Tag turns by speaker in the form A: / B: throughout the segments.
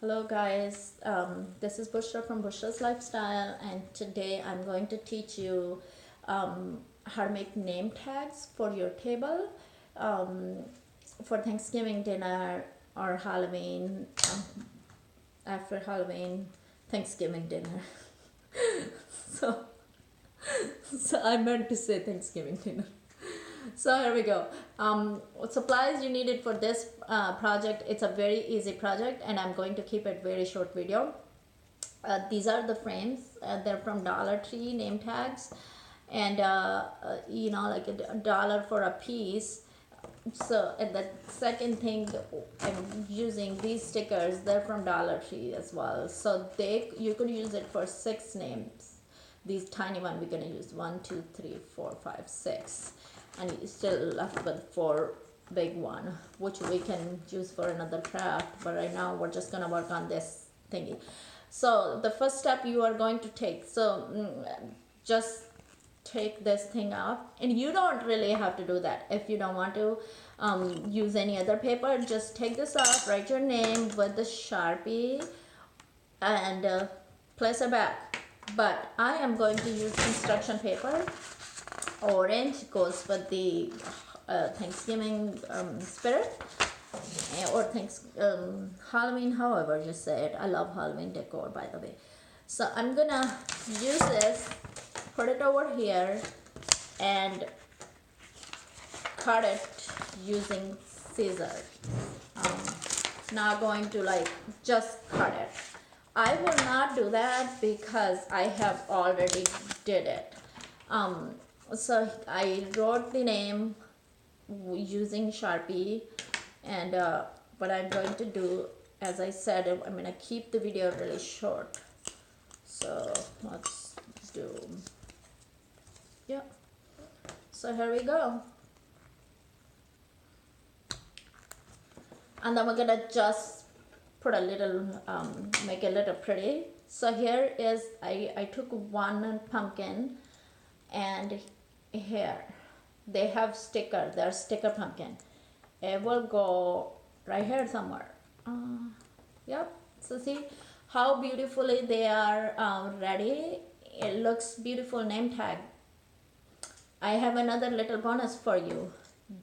A: Hello guys, this is Bushra from Bushra's Lifestyle, and today I'm going to teach you how to make name tags for your table for Thanksgiving dinner or Halloween, after Halloween, Thanksgiving dinner. so, so I meant to say Thanksgiving dinner. So here we go. What supplies you needed for this project? It's a very easy project, and I'm going to keep it very short video. These are the frames. They're from Dollar Tree, name tags, and like $1 for a piece. So, and the second thing, I'm using these stickers. They're from Dollar Tree as well. So you could use it for 6 names. These tiny one, we're gonna use 1, 2, 3, 4, 5, 6, and you still left with 4 big one, which we can use for another craft. But right now we're just gonna work on this thingy. So the first step you are going to take, just take this thing off, and you don't really have to do that. If you don't want to use any other paper, just take this off, write your name with the Sharpie, and place it back. But I am going to use construction paper. Orange goes with the Thanksgiving spirit, or Halloween, however you say it. I love Halloween decor, by the way. So I'm gonna use this, put it over here, and cut it using scissors. Not going to just cut it. I will not do that because I have already did it. So I wrote the name using Sharpie, and what I'm going to do, as I said, I'm going to keep the video really short. So let's do, yeah. So here we go. And then we're going to just put a little, make it a little pretty. So here is, I took one pumpkin, and here they have sticker, they're sticker pumpkin. It will go right here somewhere. Yep. So see how beautifully they are ready. It looks beautiful name tag. I have another little bonus for you.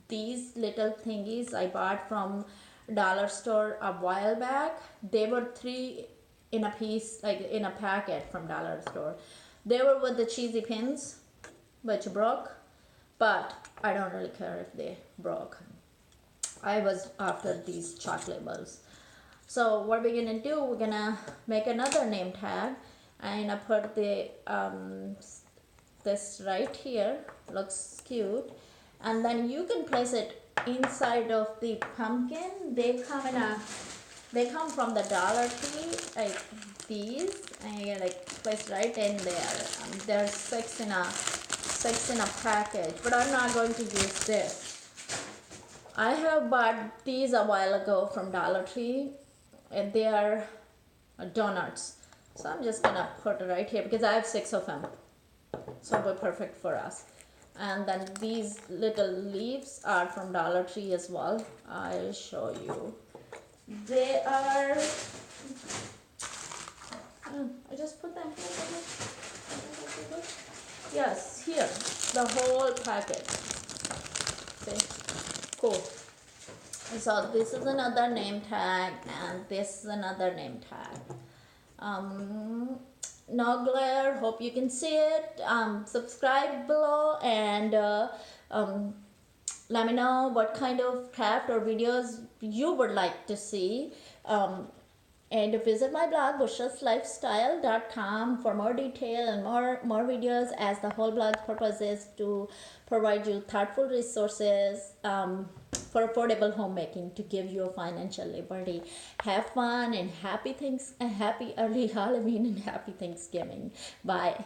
A: These little thingies I bought from dollar store a while back. They were 3 in a piece, like in a packet from dollar store. They were with the cheesy pins, which broke, but I don't really care if they broke. I was after these chalk labels. So what we're gonna do, we're gonna make another name tag. I'm gonna put the this right here, looks cute, and then you can place it inside of the pumpkin. They come from the Dollar Tree, like these, and you place right in there. There's 6 in a package, but I'm not going to use this. I have bought these a while ago from Dollar Tree, and they are donuts. So I'm just gonna put it right here because I have 6 of them, so they're perfect for us. And then these little leaves are from Dollar Tree as well. I'll show you. They are, I just put them here. Yes, here, the whole packet. See, cool. So this is another name tag, and this is another name tag. No glare, hope you can see it. Subscribe below, and let me know what kind of craft or videos you would like to see. And visit my blog bushralifestyle.com for more detail and more videos, as the whole blog's purpose is to provide you thoughtful resources for affordable homemaking, to give you a financial liberty. Have fun, and happy early Halloween, and happy Thanksgiving. Bye.